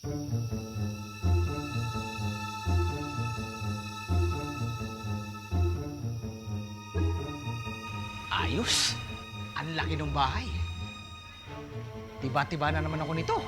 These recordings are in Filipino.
Ayos! Ang laki ng bahay. Tiba-tiba na naman ako nito.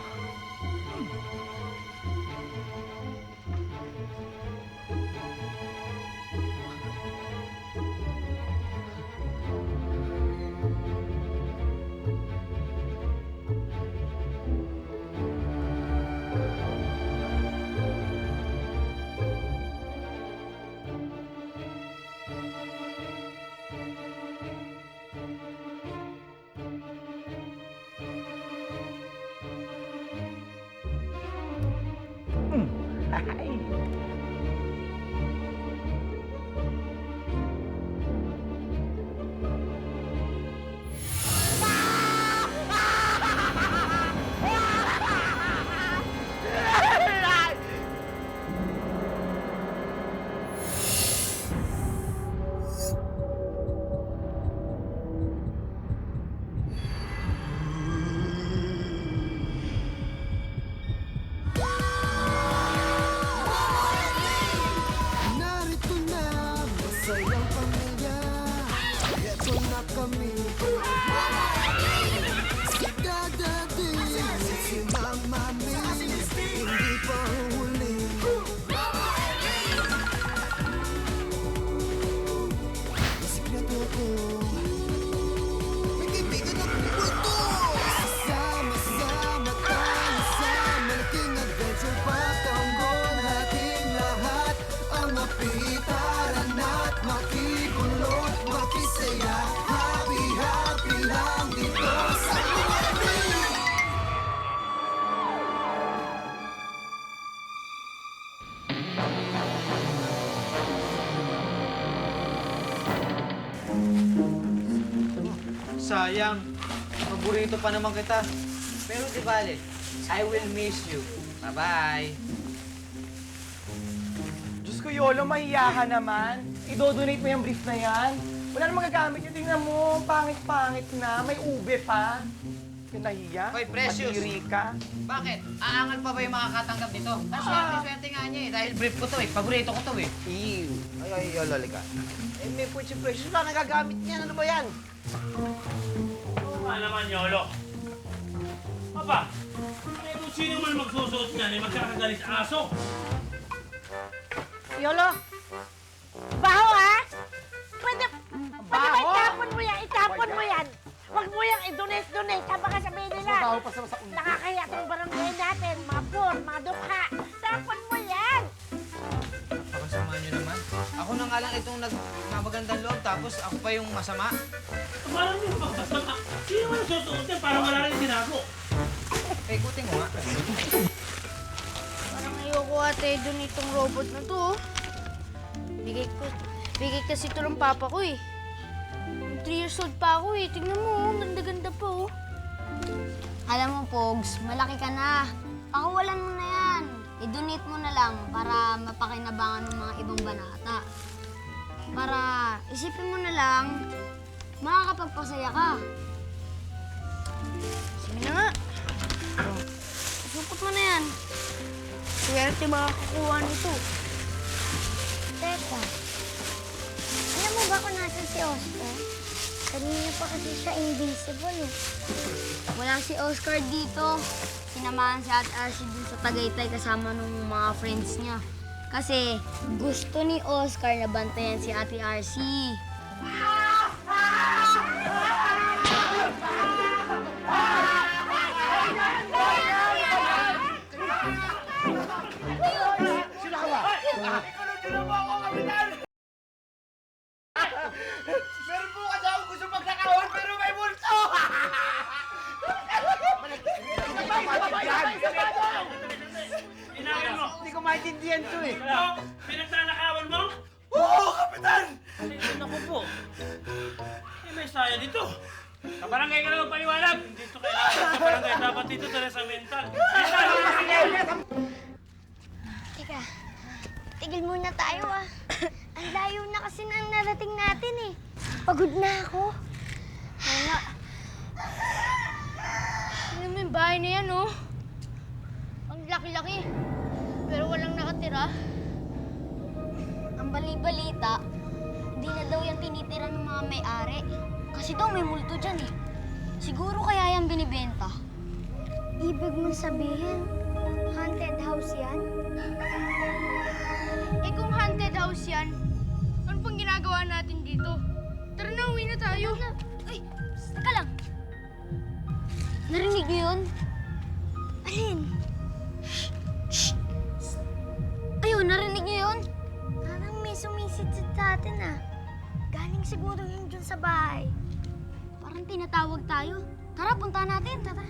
Narito na, masayang pamilya. Ito na kami. Si Daddy, si Mami, hindi pa huli. Sikreto ko, may kaibigan at buto. Sama-sama tayo sa malaking adventure. Patanggol natin lahat ang napitaran at makibulot, makisaya. Happy lang dito sa Miami. Sayang. Paborito pa naman kita. Pero di bale, I will miss you. Bye-bye. Diyos ko, Yolo, mahiya ka naman. I-donate mo yung brief na yan. Wala namang gagamit yun. Tingnan mo, pangit-pangit na. May ube pa. Yung nahiya. Hoy, Precious. Matiri ka. Bakit? Aangal pa ba yung makakatanggap nito? Ang swerte-swerte nga niya eh. Dahil brief ko to eh. Paborito ko to eh. Ew. Ay, lolika. Eh, may pwede precious na nagagamit niyan. Ano ba yan? Oo nga naman, Yolo. Aba, eh kung sino man magsusuot niyan, eh magkakagalit sa aso. Yolo! Baho, ha? Pwede ba itapon mo yan? Itapon mo yan! Huwag mo yung i-donate. Tama ka sabihin nila. Baho pa sa ulo. Nakakaya itong barangay natin. Mga poor, mga dukha. Tapon mo yan! Pakasama niyo naman. Ako na nga lang itong nagmamagandang loob, tapos ako pa yung masama. Parang yung pagkasama. Sino man nagsusuot niyan para wala rin tinago? Eh, kuting mo nga. Parang ayoko ate dun itong robot na to. Bigay kasi ito ng papa ko eh. 3 years old pa ako eh. Tingnan mo, ganda-ganda pa oh. Alam mo, Pogs, malaki ka na. Pakawalan mo na yan. I-donate mo na lang para mapakinabangan ng mga ibang banata. Para isipin mo na lang, makakapagpasaya ka. Sige na nga. Supot mo na yan. Swerte makakakuha nito. Teka, alam mo ba kung nasan si Oscar? Kanina pa kasi siya invisible eh. Walang si Oscar dito. Sinamahan si Ate Archie dun sa Tagaytay kasama ng mga friends niya. Kasi gusto ni Oscar na bantayan si Ate Archie. Sino ka ba? Ikulong niyo mo ako, Kapitan! Meron po kasi ako gusto magnakawan pero may multo! Inawin mo! Hindi ko maintindihan to eh. Ano? Pinagtanakawan mo? Oo, Kapitan! Ay, naku po. Eh, may saya dito. Sa barangay ka na magpaliwanag. Hindi ito kailangan sa barangay. Dapat dito talaga sa mental. Teka, tigil muna tayo ah. Ang layo na kasi nang narating natin eh. Pagod na ako. Oo nga. Tingnan mo yung bahay na yan oh. Ang laki-laki Tira? Ang bali-balita, hindi na daw yan tinitira ng mga may-ari. Kasi daw may multo dyan eh. Siguro kaya yan binibenta. Ibig mong sabihin, haunted house yan? Eh kung haunted house yan, ano pang ginagawa natin dito? Tara na, uwi na tayo. Ay, teka lang. Narinig niyo yun? Alin? Shh! Ayun, narinig niyo yun? Parang may sumisit-sit sa atin ah. Galing siguro yun dun sa bahay. Parang tinatawag tayo. Tara, punta natin. Tara.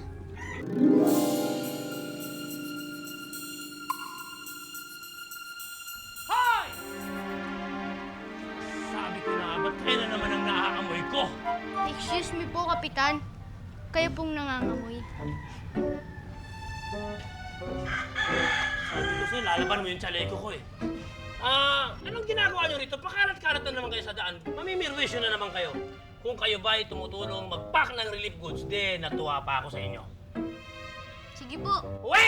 Hoy! Sabi ko na, ba't kayo na naman ang naaamoy ko? Excuse me po, Kapitan. Kayo pong nangangamoy. Sabi ko sa'yo, lalaban mo yung chaleko ko eh. Anong ginagawa nyo rito? Pakalat-kalat na naman kayo sa daan. Mamimirwisyo na naman kayo. Kung kayo ba ay tumutulong mag-pack ng relief goods, natuwa pa ako sa inyo. Sige po. Uwe!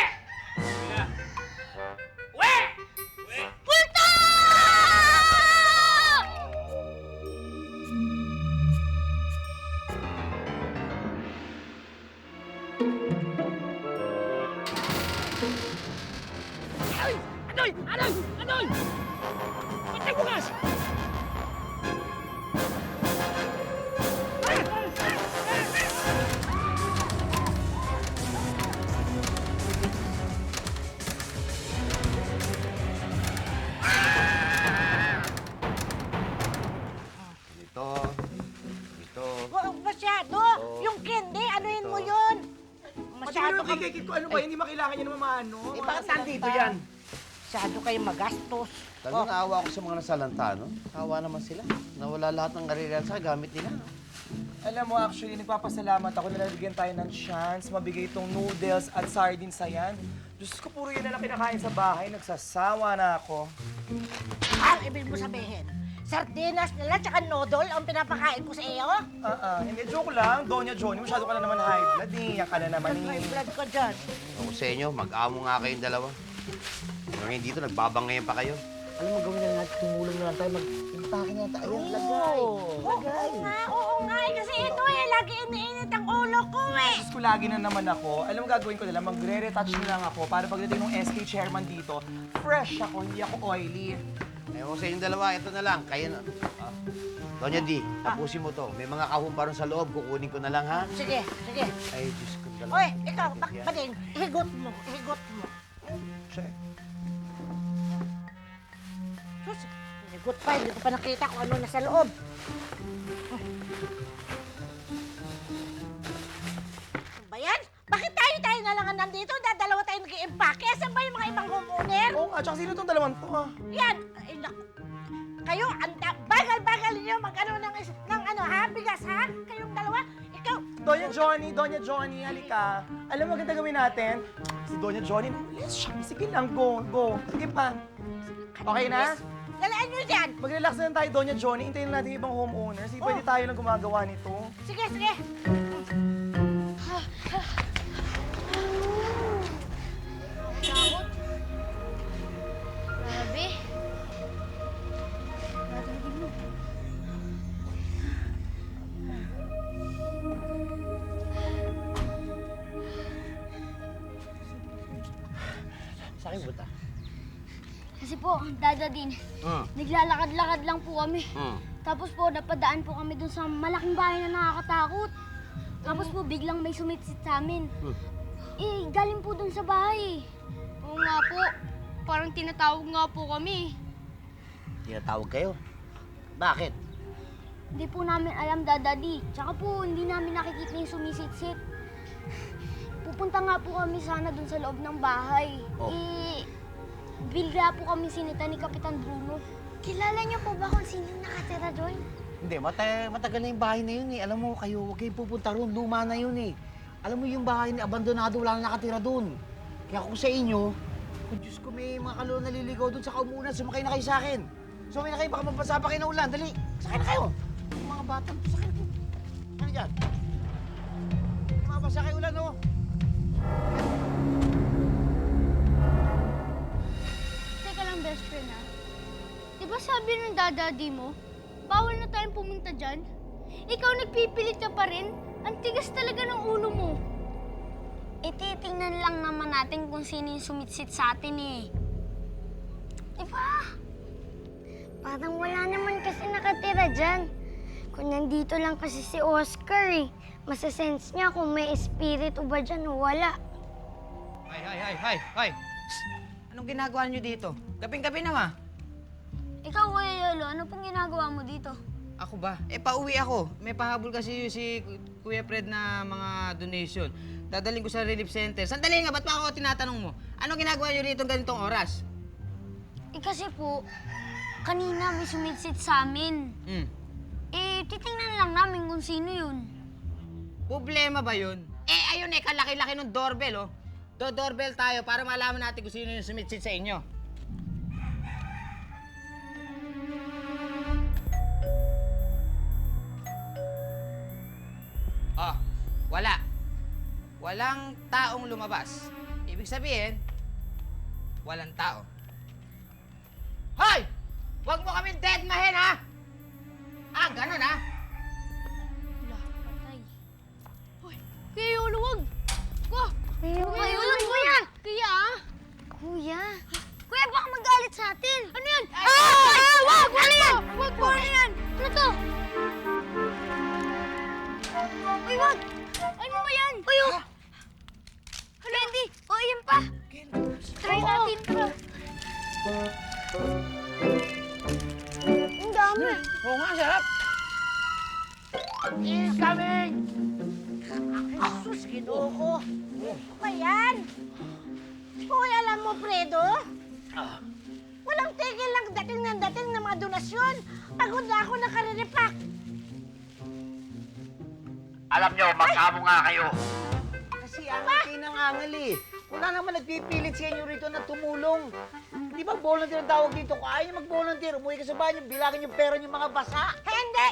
Sige. Uwe! Uwe! Pulto! Anoy! Anoy! Anoy! Patay bukas! Ito. Ito. Huwag masyado. Yung candy, anuhin mo yun. Masyado ka... ko ano ba? Hindi makailangan niya naman maano. Eh, bakit nandito yan? Masyado kayo magastos. Talagang naawa ko sa mga nasalanta, no? Naawa naman sila. Nawala lahat ng ariransa, gamit nila. Alam mo, actually, nagpapasalamat ako na nabigyan tayo ng chance mabigay itong noodles at sardines sa yan. Diyos ko, puro yan na lang kinakain sa bahay. Nagsasawa na ako. Ang ibig mo sabihin, sardinas nila tsaka noodle ang pinapakain ko sa iyo? Hindi, joke lang. Doña Johnny, masyado ka na naman high blood. Iiyak ka na naman. May blood ko dyan. Ako sa inyo, mag-amo nga kayong dalawa. Ngayon dito, nagbabangayan pa kayo. Alam mo, gawin na lang natin, tumulong na lang tayo. Mag-impake na tayo. Ayan, lagay. Oo nga eh, kasi ito eh, lagi iniinit ang ulo ko eh. Diyos ko, lagi na naman ako. Alam mo, gagawin ko na lang, magre-retouch na lang ako para pagdating ng SK chairman dito, fresh ako, hindi ako oily. Ewan ko sa inyong dalawa, ito na lang. Kayo na. Doña D, tapusin mo to. May mga kahon pa rin sa loob, kukunin ko na lang, ha? Sige, sige. Ay, Diyos ko dalawa. Oy, ikaw, bakbaling, higot mo, higot mo. Check. Sus, higot pa, hindi ko pa nakita kung ano nasa loob. Ano ba yan? Bakit tayo na lang ang nandito? Dadalawa tayo nag-i-impake. Saan ba yung mga ibang homeowner? Oo nga, tsaka sino itong dalawang to, ha? Yan! Ay, naku. Kayo, bagal-bagal niyo mag-ano ng ano, ha? Bigas, ha? Kayong dalawa. Ikaw, Doña Johnny, halika. Alam mo, maganda gawin natin. Si Doña Johnny, let's shop. Sige lang, go. Sige pa. Okay na? dalaan niyo dyan. Mag-relax na lang tayo, Doña Johnny. Hintayin na natin yung ibang homeowners. Hindi pwede tayo lang gumagawa nito. Sige, sige. Grabe. Narinig mo. Sa akin, buta. Kasi po, Dada din, naglalakad-lakad lang po kami. Tapos po, napadaan po kami dun sa malaking bahay na nakakatakot. Tapos po, biglang may sumitsit sa amin. Eh, galing po dun sa bahay. Oo nga po. Parang tinatawag nga po kami. Tinatawag kayo. Bakit? Hindi po namin alam, Dadadi. Tsaka po, hindi namin nakikita yung sumisitsit. Pupunta nga po kami sana dun sa loob ng bahay. Oh. Eh, bigla po kami sinita ni Kapitan Bruno. Kilala niyo po ba kung sino nakatira doon? Hindi, matagal na yung bahay na yun eh. Alam mo, kayo, huwag kayong pupunta roon. Luma na yun eh. Alam mo yung bahay na abandonado, wala na nakatira doon. Kaya kung sa inyo, kung Diyos ko, may mga kaluluwa naliligaw doon sa kaumunan, sumakay na kayo sa akin. Sumakay na kayo, baka mabasa pa kayo ng ulan. Dali, sakay na kayo. Yung mga bata, sakay na. Ano dyan? Mabasa kayo ulan, oh. Teka lang, sabi ng dadadi mo, bawal na tayong pumunta dyan. Ikaw nagpipilit ka pa rin. Ang tigas talaga ng ulo mo. Ititingnan lang naman natin kung sino yung sumitsit sa atin eh. Diba? Parang wala naman kasi nakatira dyan. Kung nandito lang kasi si Oscar eh, masasense niya kung may espiritu ba dyan o wala. Hay! Psst! Anong ginagawa niyo dito? Gabing-gabi na, ma. Ikaw, Kuya Yolo, ano pong ginagawa mo dito? Ako ba? Pauwi ako. May pahabol kasi si Kuya Fred na mga donation. Dadaling ko sa relief center. Sandali nga, ba't pa ako tinatanong mo? Anong ginagawa niyo rito ganitong oras? Kasi po, kanina may sumitsit sa amin. Titingnan lang namin kung sino yun. Problema ba yun? Ayun kalaki-laki ng doorbell, oh. Doorbell tayo para malaman natin kung sino yung sumitsit sa inyo. Oh, wala. Walang taong lumabas. Ibig sabihin, walang tao. Hoy! Huwag mo kaming deadmahin, ha? Ganun, ha? Kuya Yolo, wag! Kuya Yolo, kuya! Kuya! Kuya, baka magalit sa atin. Ano yan? Wag! Ano yan? Wag po! Ano yan? Ano to? Uy, wag! Ano ba yan? Uy, oh! Candy! O, yan pa! Try natin pa. Ang dami. Oo nga, sarap. Incoming! Asus, ginoo. Ba yan? Hoy, alam mo, Fredo? Walang tigil lang dating ng mga donasyon. Pagod na ako nakariripak. Alam nyo, magkamo nga kayo. Kasi angal kayo ng angal eh. Wala naman nagpipilit sa inyo rito na tumulong. Di ba volunteer ang tawag dito? Kung ayaw nyo mag-volunteer, umuwi ka sa bahay nyo, bilangin yung pera nyo mga basa. Hindi!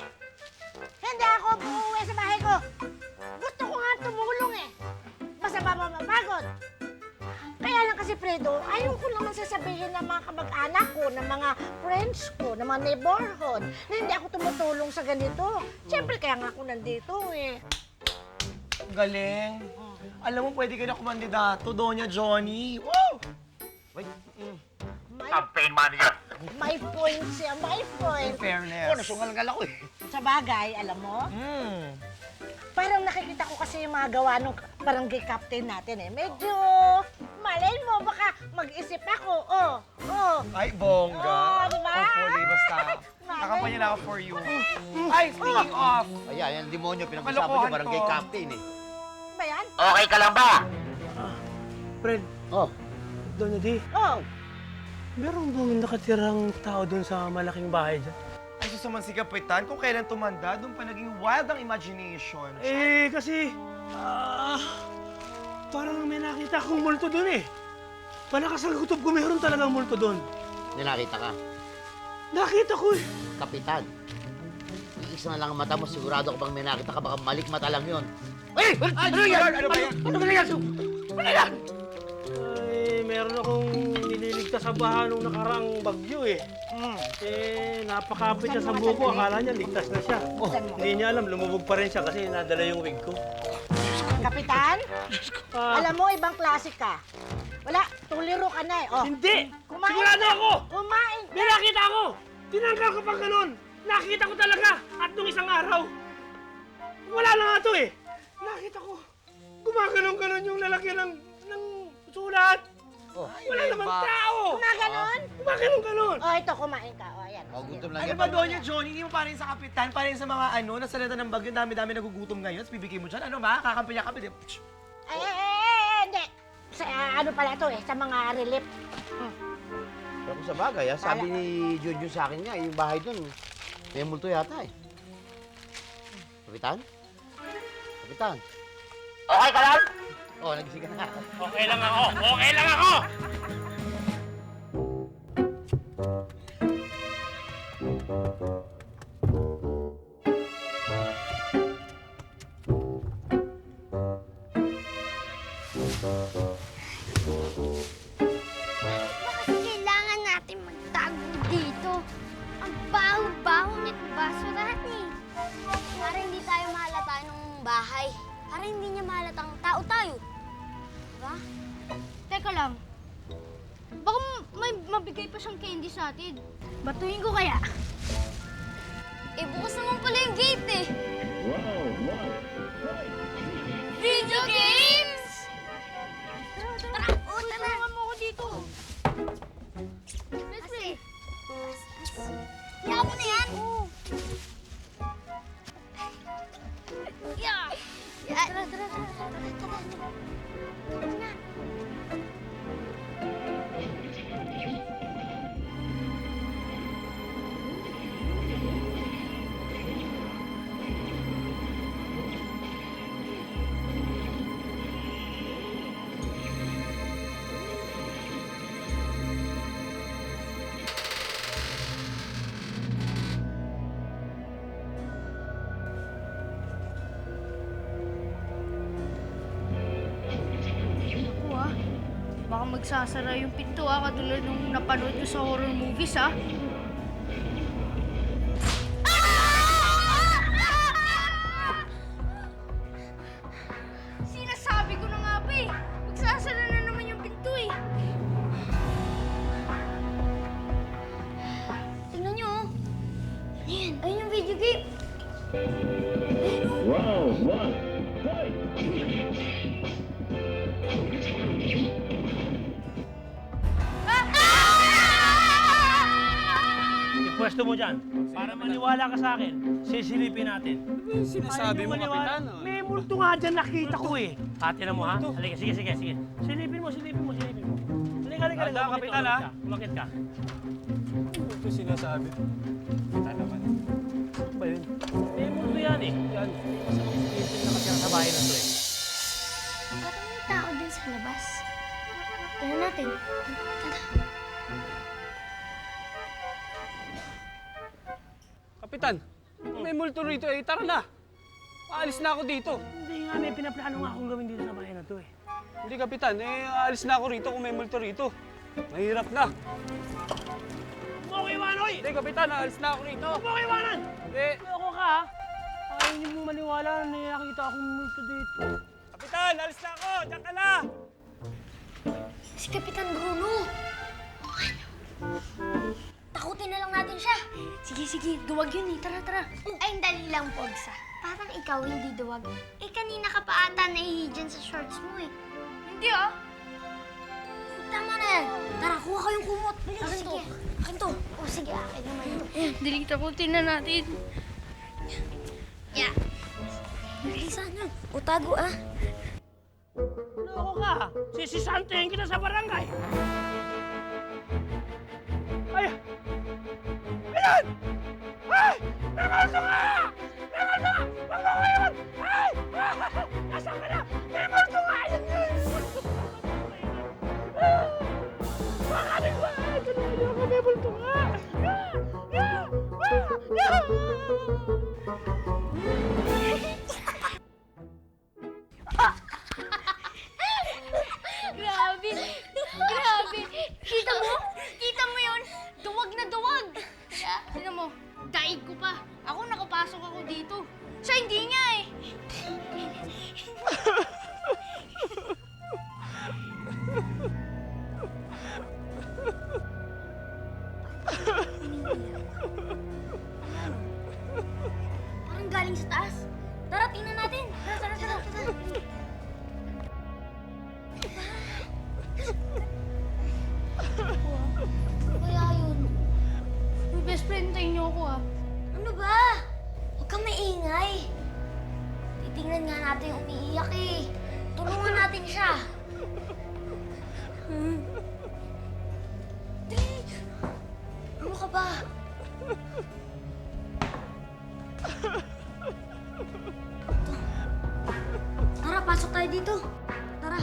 Hindi ako uuwi sa bahay ko. Gusto ko nga tumulong eh. Basta mapapagod. Kaya lang kasi, Fredo, ayaw ko naman sasabihin ng mga kamag-anak ko, ng mga friends ko, ng mga neighborhood, na hindi ako tumutulong sa ganito. Siyempre, kaya nga ako nandito eh. Galing. Alam mo, pwede ka na kumandidato, Doña Johnny. Woo! Campaign manager. May point siya, may point. In fairness. Nasungal-ngal ako eh. Sa bagay, alam mo, parang nakikita ko kasi yung mga gawa ng barangay captain natin eh. Medyo, malay mo, baka mag-isip ako. Ay, bongga. Diba? Hopefully, basta. Nakampanya na ako for you. Ay, speaking of, Ayan, yung demonyo, pinag-usapan Kalokohan nyo, barangay to. captain eh. Ba yan? Okay ka lang ba? Fred, Oh, Doña Di, Oh, meron bang nakatirang tao doon sa malaking bahay dyan? ay susuman si Kapitan, kung kailan tumanda, doon pa naging wild ang imagination. Kasi, parang may nakita akong multo doon eh. Palakas ang kutob ko, meron talagang multo doon. nakita ka. Nakita ko eh. Kapitan, iisa na lang ang mata mo, sigurado ka bang may nakita ka, baka malikmata lang yun. Ano yan? Ano ba yan? Ano ba yan? Ano yan? Ay, meron akong nililigtas sa baha nung nakaraang bagyo eh. Napakapit siya sa buko. Akala niya ligtas na siya. Hindi niya alam, lumubog pa rin siya kasi nadala yung wig ko. Kapitan, alam mo, ibang klase ka. Wala, tuliro ka na eh. Oh. Hindi! Kumain Sigurado ka. ako! Kumain ka. May nakita ako! Tinanggal ko pang ganun! Nakita ko talaga! At nung isang araw, wala na nga to eh! Nakita ko, gumaganon-ganon yung lalaki ng sulat! Wala namang tao! Kumaganon? Gumaganon-ganon! Oh, ito, kumain ka. Oh, ayan. Gutom lang Ano ba, Doña Johnny? Hindi mo pa rin sa Kapitan, pa rin sa mga nasalita ng bagyo, dami-dami nagugutom ngayon, tapos bibigay mo dyan. Ano ba? Kakampanya kami. Hindi. Sa, ano pala to eh, sa mga relief. Pero kung sa bagay, sabi ni Jojo sa akin nga, yung bahay doon, may multo yata eh. Kapitan? Kapitan? Okay ka lang? Oh, nagising ka na. Okay lang ako! Okay lang ako! Bakit kailangan natin magtago dito? Ang Teka lang. Baka may mabigay pa siyang candy sa atin. Batuhin ko kaya? Eh, bukas naman pala yung gate eh. Video games! Tara! Oo, tara! Tulungan mo ako dito. Best friend! Kaya mo na yan! Yeah! Tara, tara, tara, tara, tara. Tara na. Ako baka magsasara yung pinto katulad nung napanood ko sa horror movies Sinasabi ko na nga ba magsasara na naman yung pinto Tingnan nyo, oh. Ayan, ayun yung video game. Ipwesto mo dyan. Para maniwala ka sa akin, sisilipin natin. Sinasabi mo, Kapitan. May multo nga dyan nakita ko eh. Ate na mo ha? Halika, sige. Silipin mo. Halika. Tanda, Kapitan, ha? Umakit ka. Ito sinasabi. Kita naman. Ano ba yun? May multo yan eh. Yan. Masamang spirito na nakatira sa bahay na to eh. Parang may tao din sa labas. Tingnan natin. Tara. Kapitan, may multo rito eh. Tara na. Aalis na ako dito. Hindi nga, may pinaplano nga akong gawin dito sa bahay na to eh. Hindi, Kapitan. Aalis na ako rito kung may multo rito. Mahirap na. Huwag mo ko iwanan, oy! Hindi, Kapitan. Aalis na ako rito. Huwag mo ko iwanan! Hindi. Ako ka ha? Ayaw niyo mong maniwala na nakita akong multo dito. Kapitan, alis na ako. Diyan ka na. Si Kapitan Bruno. Takutin na lang natin siya. Sige, duwag yun Tara. Ay, dali lang, Pogsa. Parang ikaw hindi duwag. Eh, kanina ka pa ata nahihi dyan sa shorts mo eh. Hindi Tama na yan. Tara, kuha kayong kumot. Bilis. Sige. Akin to. O, sige. Akin naman ito. Dali, takutin na natin. Yeah. Bilisan nyo. O, tago ah. Loko ka! Sisisantayin kita sa barangay! Ay! Ayan! Ay! May multo ka! May multo ka! Huwag mo ko yun! Ay! Nasaan ka na? May multo ka! Ayan yun! May multo ka! Makaling ba? Ay! Kanina ako may multo ka! Grabe! Kita mo yun? Duwag na duwag! Tignan mo, daig ko pa. Ako nakapasok ako dito. Siya hindi nga Parang galing sa taas. Tara, tingnan natin. Tara. Kaya yun. May best friend tayo niyo ako Ano ba? Huwag kang maingay. Titingnan nga natin yung umiiyak eh. Tulungan natin siya. Dali! Ano ka ba? Tara, pasok tayo dito. Tara.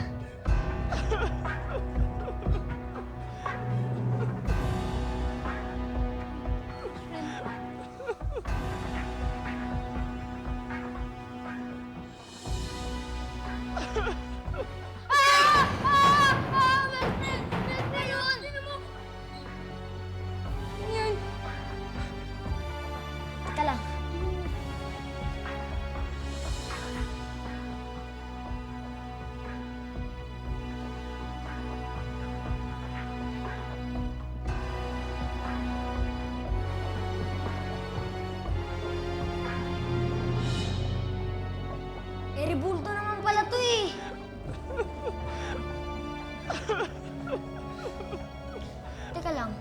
Teka lang,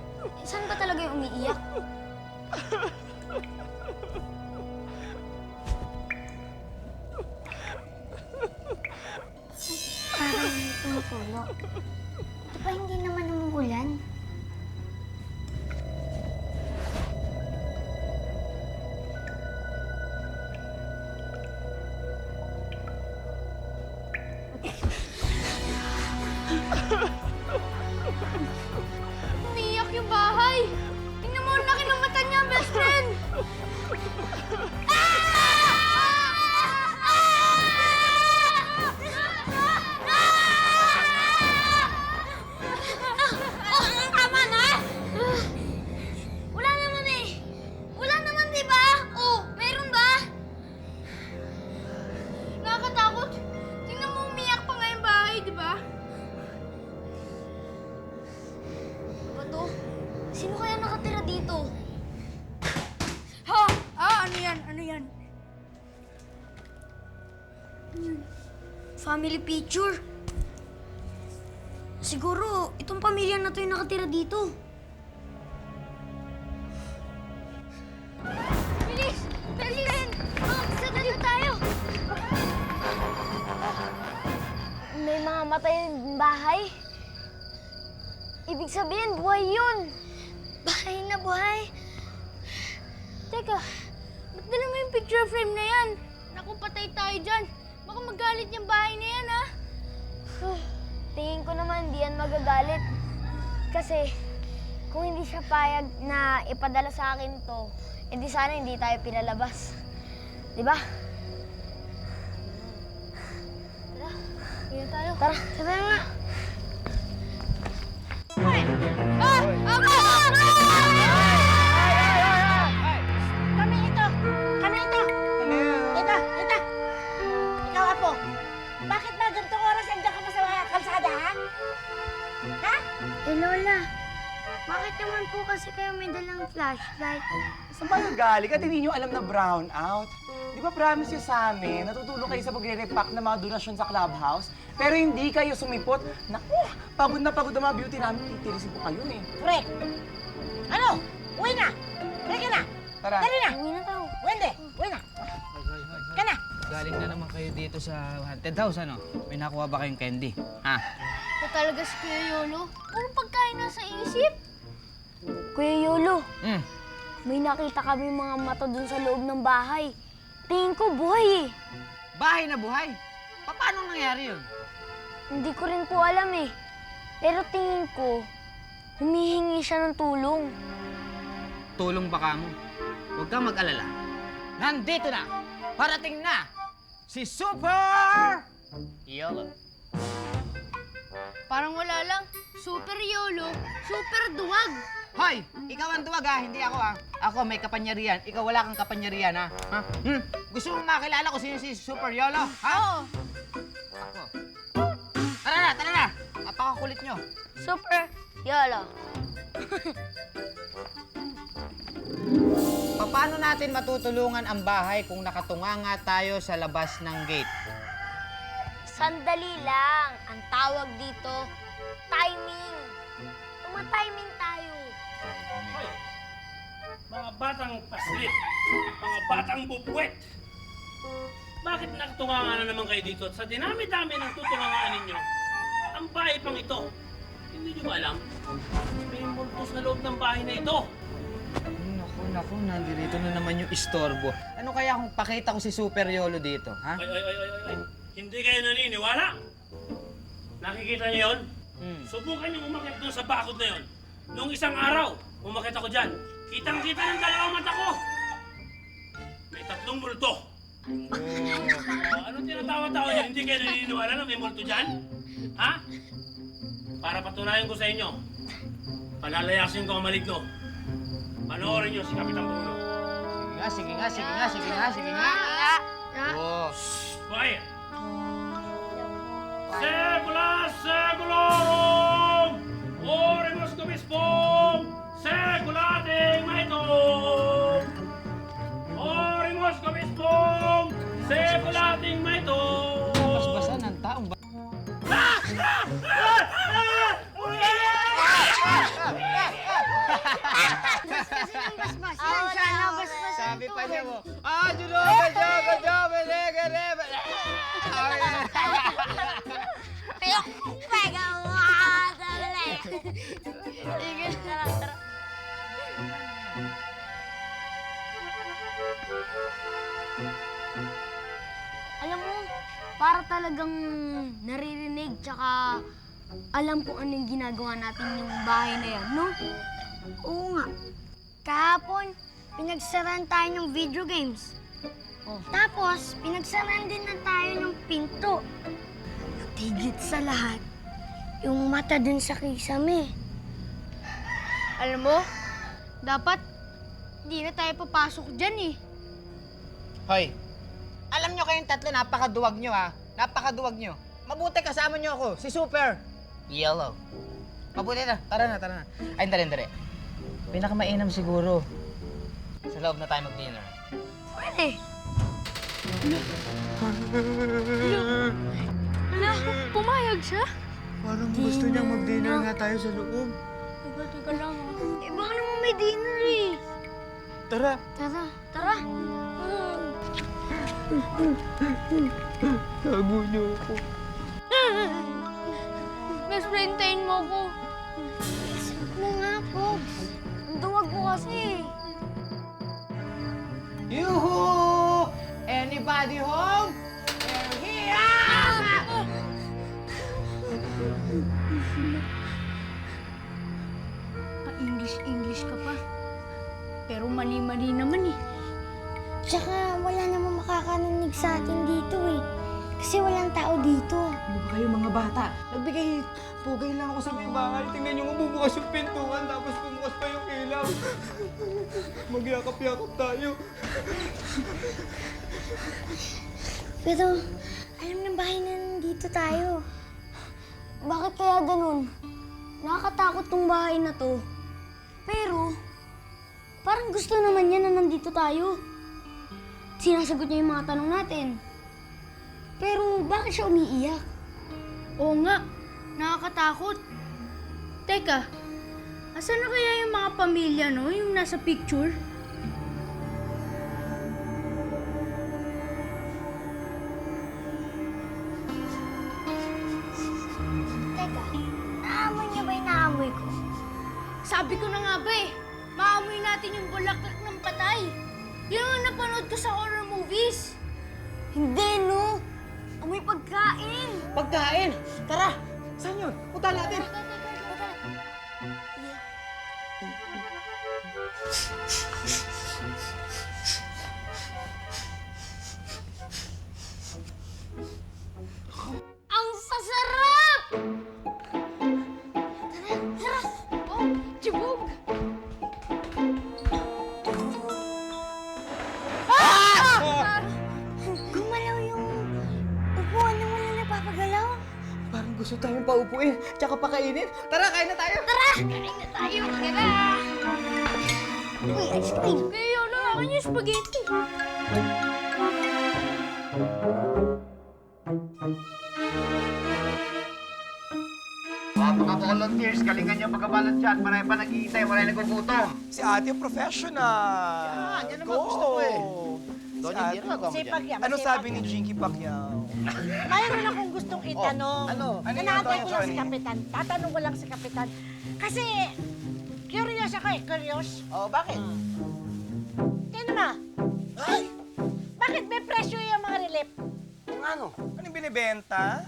saan ba talaga yung umiiyak? Parang tumutulo. Di ba hindi naman umuulan? Umiiyak yung bahay. Tingnan mo, ang laki ng mata niya, best friend. Tama na! Wala naman eh! Wala naman, di ba? Oh, meron ba? Nakakatakot. Tingnan mo, umiiyak pa nga yung bahay, di ba? Ba to? Sino kaya nakatira dito? Ha? Ah, ano yan? Ano yan? Family picture. Siguro, itong pamilya na to yung nakatira dito. Bilis! Bilis! Sadali tayo! May mga matay yung bahay. Ibig sabihin, buhay yun. Bahay na buhay. Teka, ba't dala mo yung picture frame na yan? Naku, patay tayo dyan. Baka magalit yung bahay na yan, ha? Tingin ko naman hindi yan magagalit. Kasi kung hindi siya payag na ipadala sa akin to, hindi sana hindi tayo pinalabas. Di ba? Tara, kaya tayo. Tara, sabay nga. Kami ito! Kami ito! Ito! Ito! Ikaw, Apo. Bakit ba ganitong oras andyan ka pa sa kalsada, ha? Ha? Eh, Lola, bakit naman po kasi kayo may dalang flashlight? Saan ba yung galing? At hindi nyo alam na brown out. Di ba promise nyo sa amin, natutulong kayo sa pagre-repack ng mga donasyon sa clubhouse? Pero hindi kayo sumipot. Naku, pagod na pagod ang mga beauty namin. Titirisin ko kayo eh. Fred! Ano? Uwi na! Uwi ka na! Tara. Dali na! Uwi na tayo. Wende! Uwi na! Ka na! Galing na naman kayo dito sa haunted house, ano? May nakuha ba kayong candy? Ha? Ito talaga si Kuya Yolo. Puro pagkain nasa isip. Kuya Yolo, Hmm. may nakita kami mga mata dun sa loob ng bahay. Tingin ko buhay eh. Bahay na buhay? Paano nangyari yun? Hindi ko rin po alam eh. Pero tingin ko, humihingi siya ng tulong. Tulong baka mo. Huwag kang mag-alala. Nandito na! Parating na! Si Super Yolo. Parang wala lang. Super Yolo, super duwag. Hoy! Ikaw ang duwag ha, hindi ako ha. Ako may kapangyarihan, ikaw wala kang kapangyarihan ha. Gusto mo makilala ko sino si Super Yolo? Ha? Oo. Ako. Tara na! Napakakulit nyo. Super Yolo. Paano natin matutulungan ang bahay kung nakatunganga tayo sa labas ng gate? Sandali lang. Ang tawag dito, timing. Tuma-timing tayo. Hoy! Mga batang paslit, mga batang bubwet. Bakit nakatunganga na naman kayo dito? At sa dinami-dami ng tutungangaan ninyo, ang bahay pang ito. Hindi nyo ba alam? May multo sa loob ng bahay na ito. Naku, nandito na naman yung istorbo. Ano kaya kung pakita ko si Super Yolo dito, ha? Ay. Hindi kayo naniniwala? Nakikita niyo yun? Subukan niyo umakit doon sa bakod na yun. Noong isang araw, umakit ako dyan. Kitang-kita ng dalawang mata ko. May 3 multo. Anong tinatawa-tawa niyo? Hindi kayo naniniwala na may multo dyan? Ha? Para patunayan ko sa inyo, palalayasin ko ang maligno. Panoorin niyo si Kapitan Bruno. Sige nga. Oh. Quiet! Secula secularum! Oremus Comispum! Seculating Maitum! Oremus Comispum! Seculating Maitum! Basbasan ng taong ba... Ah! pwede mo. Ah, Juno, good job, Pero, pega mo! Dali! Sige, tara. Alam mo, para talagang naririnig tsaka alam kung ano yung ginagawa natin yung bahay na yan, no? Oo nga. Kahapon, pinagsaran tayo ng video games. Tapos, pinagsaran din na tayo ng pinto. At higit sa lahat, yung mata dun sa kisame. Alam mo, dapat di na tayo papasok dyan eh. Hoy, alam nyo kayong tatlo, napakaduwag nyo ha. Napakaduwag nyo. Mabuti kasama nyo ako, si Super Yellow. Mabuti na, tara na. Ay, dali. Pinakamainam siguro. Sa loob na tayo mag-dinner. Pwede. Hala, pumayag siya? Parang gusto niyang mag-dinner nga tayo sa loob. Teka lang. Eh, baka naman may dinner eh. Tara. Tara. Tago niyo ako. Best friend, tayin mo ko. Sagot mo nga, Pogs. Ang duwag mo kasi. Yoo-hoo! Anybody home? We're here! Pa-English ka pa. Pero mali-mali naman eh. Tsaka wala namang makakarinig sa atin dito eh. Kasi walang tao dito. Ano ba kayo mga bata? Nagbigay pugay lang ako sa may bahay. Tingnan nyo nga bubukas yung pintuan tapos bumukas pa yung ilaw. Magyakap-yakap tayo. Pero alam ng bahay na nandito tayo. Bakit kaya ganun? Nakakatakot tong bahay na to. Pero parang gusto naman niya na nandito tayo. Sinasagot niya yung mga tanong natin. Pero bakit siya umiiyak? Oo nga, nakakatakot. Teka, asan na kaya yung mga pamilya, no? Yung nasa picture? Teka, naamoy niya ba yung naamoy ko? Sabi ko na nga ba eh, maamoy natin yung bulaklak ng patay. Yun ang napanood ko sa horror movies. Hindi, no? Amoy pagkain! Pagkain! Tara! Saan yun? Punta natin! Ang sasarap! Tara! Oh, chibog! Gumalaw yung upuan na wala napapagalaw. Parang gusto tayong paupuin, tsaka pakainin. Tara, kain na tayo! Kain na tayo! Tara! Uy, ice cream! Kaya lang akin yung spaghetti. Mga volunteers, galingan niyo pagkabalot dyan. Marami pa naghihintay, marami nagkukutom. Si ate professional. Yan naman gusto ko eh. Doon, hindi ate. na nagawa mo Sipag dyan. yan. Ano masipag sabi yan. ni Jinky Pacquiao? Mayroon akong gustong itanong. ano? Ano yun, Nanatay ko lang Johnny? si Kapitan. Tatanong ko lang si Kapitan. Kasi, curious ako eh. Curious. Oh, bakit? Tingnan mo. Ay! Bakit may presyo yung mga relief? Kung ano? Anong binibenta?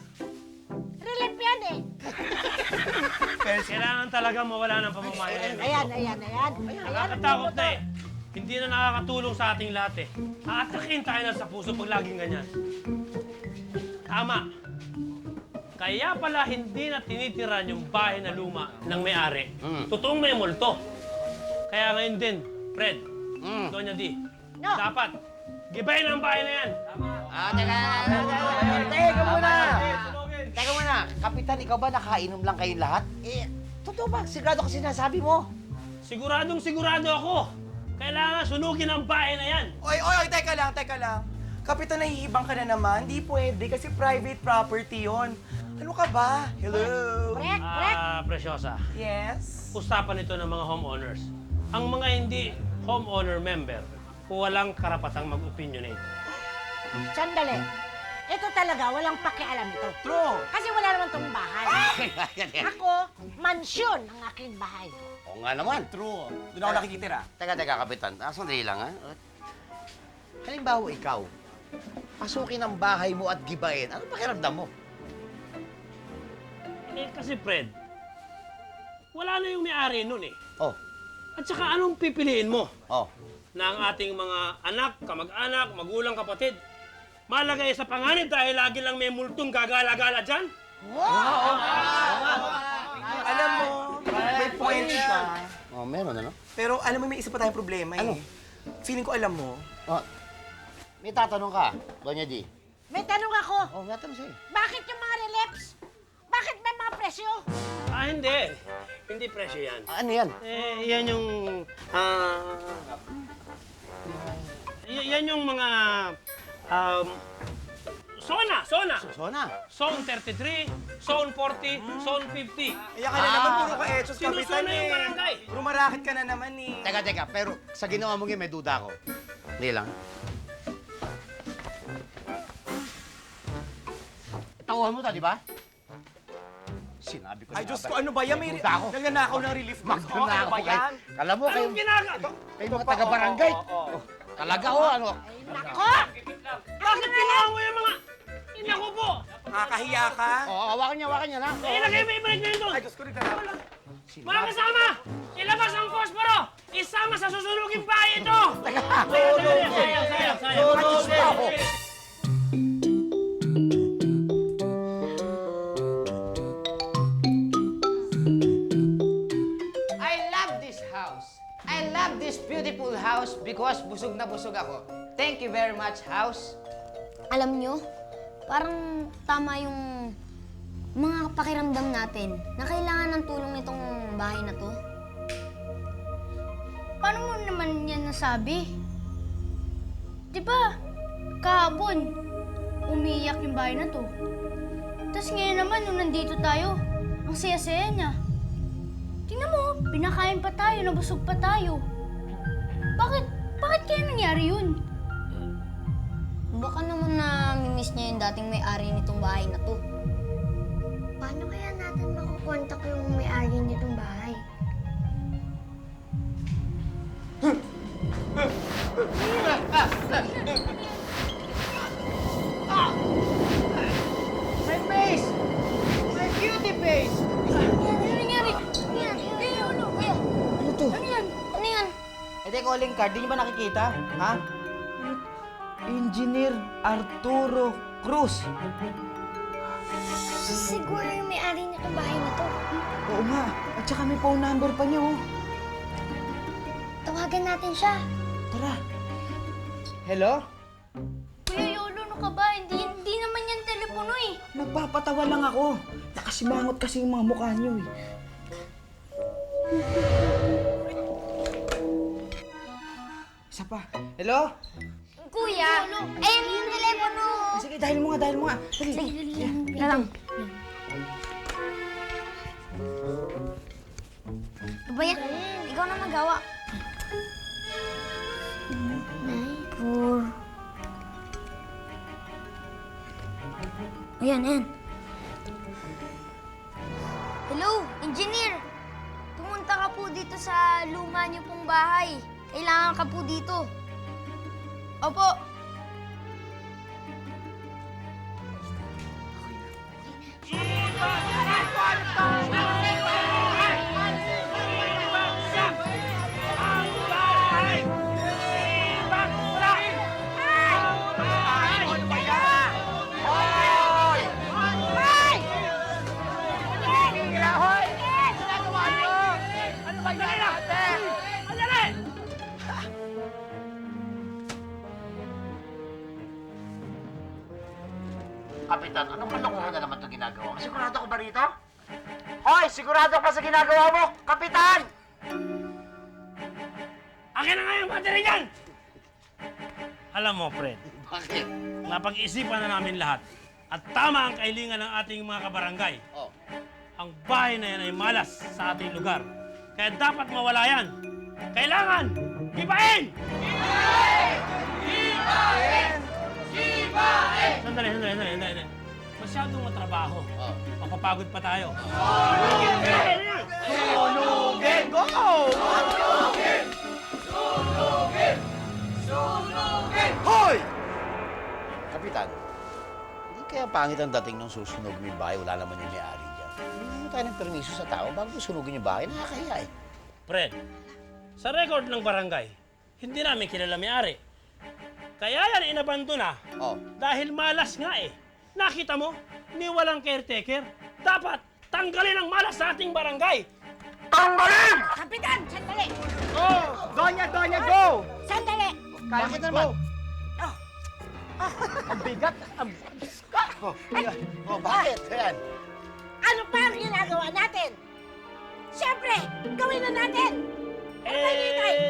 Relief yan eh. Kailangan talaga mawala ng pamamayan. Ayan. Nakakatakot na eh. Hindi na nakakatulong sa ating lahat eh. Aatakin tayo na sa puso pag laging ganyan. Tama. Kaya pala hindi na tinitiran yung bahay na luma ng may-ari. Totoong may multo. Kaya ngayon din, Fred, Doña D, No. dapat gibayin ang bahay na yan. Teka muna! Teka muna, Kapitan, ikaw ba nakainom lang kayong lahat? Eh, totoo ba? Sigurado ka sinasabi mo? Siguradong sigurado ako. Kailangan sunugin ang bahay na yan. Oy, teka lang. Kapitan, nahihibang ka na naman. Hindi pwede kasi private property yon. Ano ka ba? Hello? Correct. Preciosa. Yes? Usapan ito ng mga homeowners. Ang mga hindi homeowner member, walang karapatang mag-opinionate. Sandali. Ito talaga, walang pakialam ito. True. Kasi wala naman tong bahay. Ako, mansyon ang aking bahay. Oo nga naman. True. Doon ako nakikitira. Teka, Kapitan. Sandali lang, ha? Halimbawa, ikaw, pasukin ang bahay mo at gibain. Ano pakiramdam mo? Eh, kasi Fred, wala na yung may-ari nun eh. Oh, At saka anong pipiliin mo? oh. Na ang ating mga anak, kamag-anak, magulang, kapatid, malagay sa panganib dahil lagi lang may multong gagala-gala dyan? Alam mo, may point ka. Oh, meron, ano? Pero alam mo, may isa pa tayong problema eh. Ano? Feeling ko alam mo. Oh, may tatanong ka, Doña D. May tanong ako, Oh, may tatanong sa'yo. bakit yung mga reliefs? Bakit may mga presyo? Ah, hindi. Hindi presyo yan. Ano yan? Eh, yan yung... yan yung mga... Zona! Sona. Zone 33, Zone 40, Zone 50. Kaya ka na naman, puro ka etsos, kapitan Sinusuna yung eh. barangay. Puro marakit ka na naman eh. Teka, pero sa ginawa mo ngayon, may duda ako. Hindi lang. Tauhan mo ta, di ba? Sinabi ko Ay, na Diyos ba? ko, ano ba yan? May duda ako. nagnanakaw ng relief goods. Magduna Ano ako ba yan? Alam mo, kayo, Anong ginagawa? kayo mga taga-barangay. Talaga, ano? Nako! Bakit ginawa mo yung mga... Inaku po! Nakakahiya ka. Oo, hawakan niya na. Ilagay mo ibalik na yun doon! Ay, Diyos ko, nagtatapos. Mga kasama! Ilabas ang posporo! Isama sa susunuging bahay ito! Sayang. I love this house. I love this beautiful house because busog na busog ako. Thank you very much, house. Alam nyo, parang tama yung mga pakiramdam natin na kailangan ng tulong nitong bahay na to. Paano mo naman yan nasabi? Di ba, kahapon, umiiyak yung bahay na to. Tapos ngayon naman, nung nandito tayo, ang saya-saya niya. Tingnan mo, pinakain pa tayo, nabusog pa tayo. Bakit kaya nangyari yun? Baka naman na-miss niya yung dating may-ari nitong bahay na to. Paano kaya natin makukontak yung may-ari nitong bahay? My face! My beauty face! Ano nangyari? Ano yan? Ano? Ano to? Ano yan? Ano yan? Eh, calling card, di niyo ba nakikita? Ha? Engineer Arturo Cruz. Siguro yung may-ari nitong bahay na to. Oo nga. At saka may phone number pa niya, oh. Tawagan natin siya. Tara. Hello? Kuya Yolo, ano ka ba? Hindi naman yan telepono eh. Nagpapatawa lang ako. Nakasimangot kasi yung mga mukha niyo, eh. Isa pa. Hello? Kuya! Ayun yung telepono! Sige, dahil mo nga. Dali. Na lang. Babaya, ikaw na magawa. 4. Ayan. Hello, engineer! Pumunta ka po dito sa luma niyo pong bahay. Kailangan ka po dito. Opo. Kapitan, anong kalokohan na naman itong ginagawa mo? Sigurado ko ba rito? Hoy, sigurado ka sa ginagawa mo, Kapitan! Akin na nga yung battery dyan! Alam mo, Fred, Bakit? napag-isipan na namin lahat at tama ang kahilingan ng ating mga kabarangay. Oh. Ang bahay na yan ay malas sa ating lugar. Kaya dapat mawala yan. Kailangan! Gibain! Sandali. Masyadong matrabaho. Oh. Mapapagod pa tayo. Sunugin! Go! Hoy! Kapitan, hindi kaya pangit ang dating ng susunog mo yung bahay, wala naman yung may-ari dyan. Hindi mo tayo ng permiso sa tao bago sunugin yung bahay, nakakahiya eh. Fred, sa record ng barangay, hindi namin kilala may-ari. Kaya yan inabandon na Oh. dahil malas nga eh. Nakita mo, ni walang caretaker. Dapat tanggalin ang malas sa ating barangay. Kapitan, sandali! Go! Donya, go! Sandali! Bakit naman? Ang bigat! Oh, bakit? Ayan. Ano pa ang ginagawa natin? Siyempre, gawin na natin!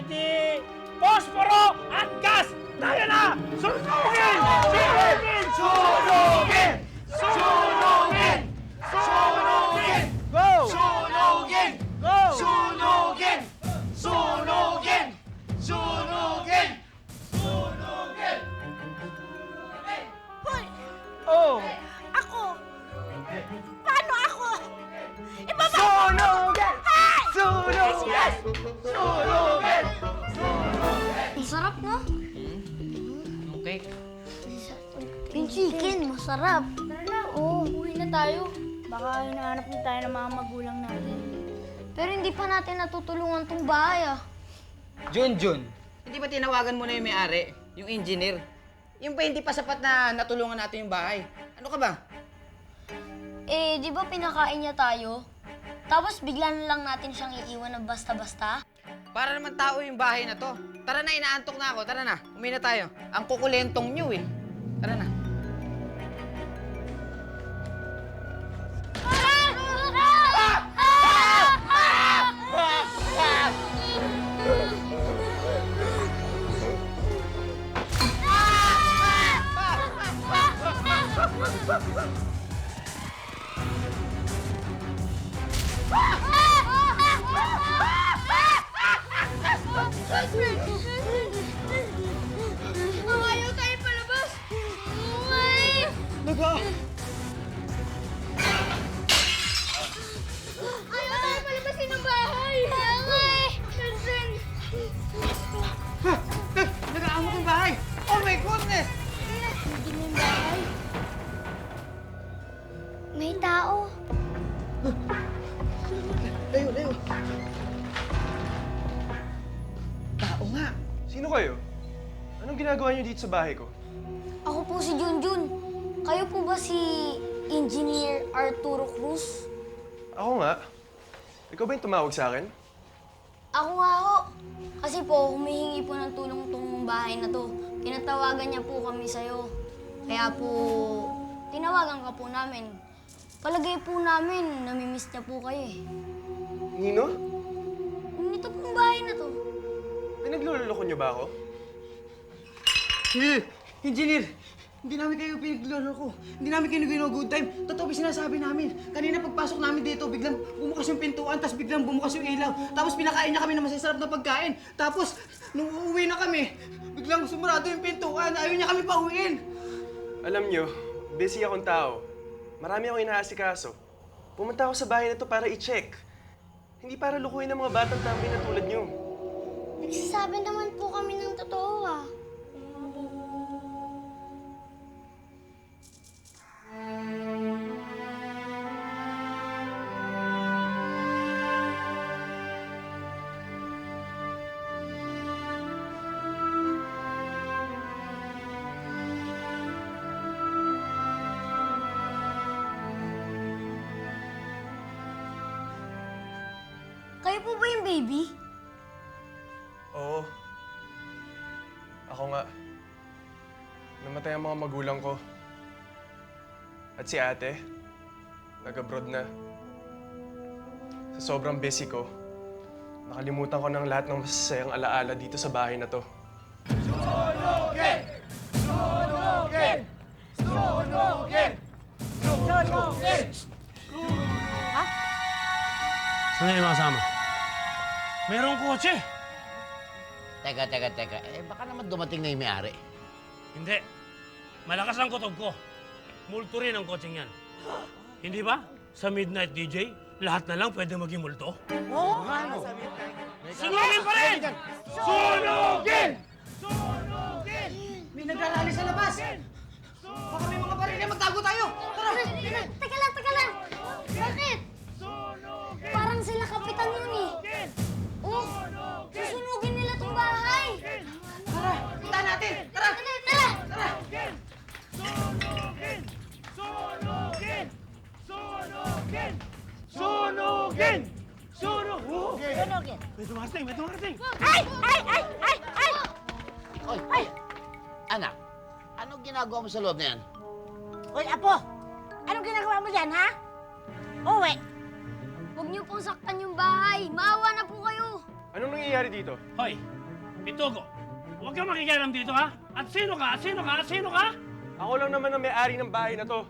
Di posporo at gas! Tayo na! Sunugin! Go! Hoy! Oh! Ako! Paano ako? Ibaba! Sunugin! Hey! Sunugin! Sunugin! Ang sarap, no? Okay. Yung chicken, masarap. Tara na, umuwi na tayo. Baka hinahanap na tayo ng mga magulang natin. Pero hindi pa natin natutulungan tong bahay, ah. Junjun, hindi ba tinawagan mo na yung may-ari, yung engineer? Yung ba hindi pa sapat na natulungan natin yung bahay? Ano ka ba? Eh, di ba pinakain niya tayo? Tapos bigla na lang natin siyang iiwan ng basta-basta? Para naman tao yung bahay na to. Tara na, inaantok na ako. Tara na, uwi na tayo. Ang kukulentong nyo eh. Tara na. Ayaw tayo palabas! Ay! Ayaw tayo palabasin ng bahay! Ay! Vincent! Nag-aamok yung bahay! Oh my goodness! Hindi mo yung bahay. May tao. Layo! Tao nga! Sino kayo? Anong ginagawa niyo dito sa bahay ko? Ako po si Junjun. Kayo po ba si Engineer Arturo Cruz? Ako nga. Ikaw ba yung tumawag sa akin? Ako nga ho. Kasi po, humihingi po ng tulong tong bahay na to. Pinatawagan niya po kami sa'yo. Kaya po, tinawagan ka po namin. Palagay po namin, namimiss niya po kayo eh. Nino? Ito pong bahay na to. Pinagluloko niyo ba ako? Engineer, hindi namin kayo pinagloloko. Hindi namin kayo good time. Totoo ba sinasabi namin? Kanina pagpasok namin dito, biglang bumukas yung pintuan, tapos biglang bumukas yung ilaw. Tapos pinakain niya kami ng masasarap na pagkain. Tapos, nung uuwi na kami, biglang sumurado yung pintuan. Ayaw niya kami pauwiin. Alam nyo, busy akong tao. Marami akong inaasikaso. Pumunta ako sa bahay na to para i-check. Hindi para lukuhin ng mga batang tambay na tulad nyo. Nagsasabi naman po kami ng totoo ah. Kayo po ba yung baby? Oo. Ako nga. Namatay ang mga magulang ko. At si ate, nag-abroad na. Sa sobrang busy ko, nakalimutan ko ng lahat ng masasayang alaala dito sa bahay na to. Saan na yung mga kasama? Mayroong kotse. Teka. Eh, baka naman dumating na yung may-ari. Hindi. Malakas ang kutob ko. Multo rin ang kotseng yan. Hindi ba? Sa Midnight DJ, lahat na lang pwede maging multo. Oo. Sunugin pa rin! Sunugin! Sunugin! May nagrarally sa labas! Baka may mga baril na magtago tayo! Tara! Teka lang! Bakit? Parang sila kapitan yun eh. Oh, susunugin nila tong bahay. Tara! Punta natin! Tara! Tara! Sunugin! Sunugin! Sunugin! Sunugin! Sunugin! Sunugin. May dumarating! May dumarating! Ay! Oy, anak, anong ginagawa mo sa loob na yan? Hoy, Apo! Anong ginagawa mo dyan, ha? Uwi! Huwag niyo pong saktan yung bahay. Maawa na po kayo. Anong nangyayari dito? Hoy! Pitugo! Huwag kang makikialam dito, ha? At sino ka? At sino ka? At sino ka? Ako lang naman ang may-ari ng bahay na to.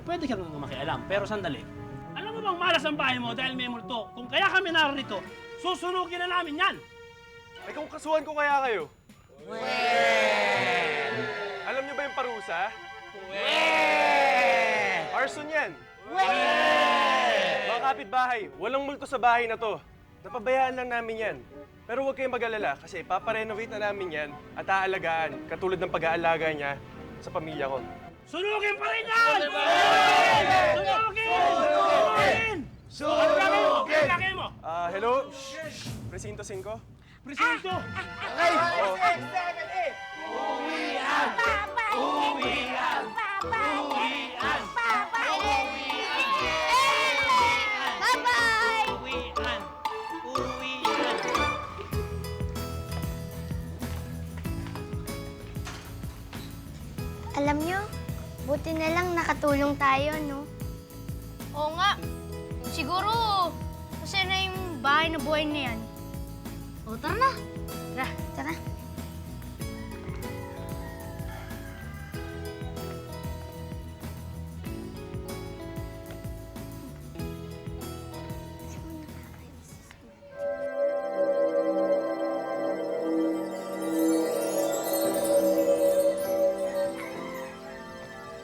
Pwede kang makialam. Pero sandali. Alam mo bang malas ang bahay mo dahil may multo? Kung kaya kami narito, susunugin na namin yan! Ay kung kasuhan ko kaya kayo? Alam niyo ba yung parusa? Arson yan! Mga kapitbahay, walang multo sa bahay na to. Napabayaan lang namin yan. Pero huwag kayong mag-alala kasi paparenovate na namin yan at aalagaan katulad ng pag-aalaga niya sa pamilya ko. Sunugin pa rin yan! Sunugin! Sunugin! Ano gagawin mo? Hello? Presinto 5? Presinto! Oo. Uwian! Uwian! Uwian! Bye-bye! Uwian! Uwian! Alam niyo, buti na lang nakatulong tayo, no? Oo nga. Siguro, kasi na yung bahay na buhay na yan. O, tara na. Tara. Tara.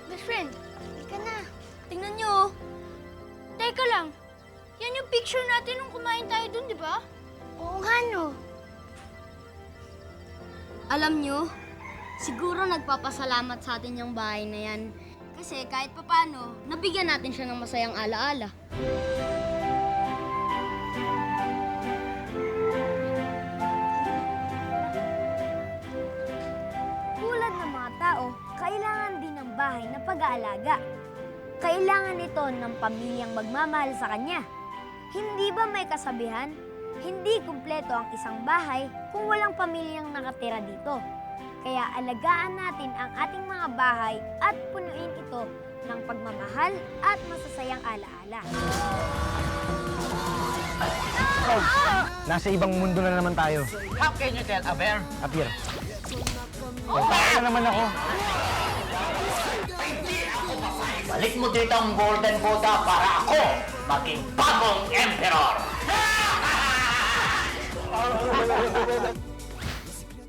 Best friend, Ika na. tingnan nyo. Teka lang. Yan yung picture natin nung kumain tayo dun, di ba? Oo nga, no. Alam nyo, siguro nagpapasalamat sa atin yung bahay na yan. Kasi kahit papano, nabigyan natin siya ng masayang alaala. Tulad ng mga tao, kailangan din ng bahay na pag-aalaga. Kailangan ito ng pamilyang magmamahal sa kanya. Hindi ba may kasabihan? Hindi kumpleto ang isang bahay kung walang pamilyang nakatira dito. Kaya alagaan natin ang ating mga bahay at punuin ito ng pagmamahal at masasayang alaala. Nasa ibang mundo na naman tayo. How can you tell a bear? Apir. Kaya naman ako. Balik mo dito ang Golden Buddha para ako maging bagong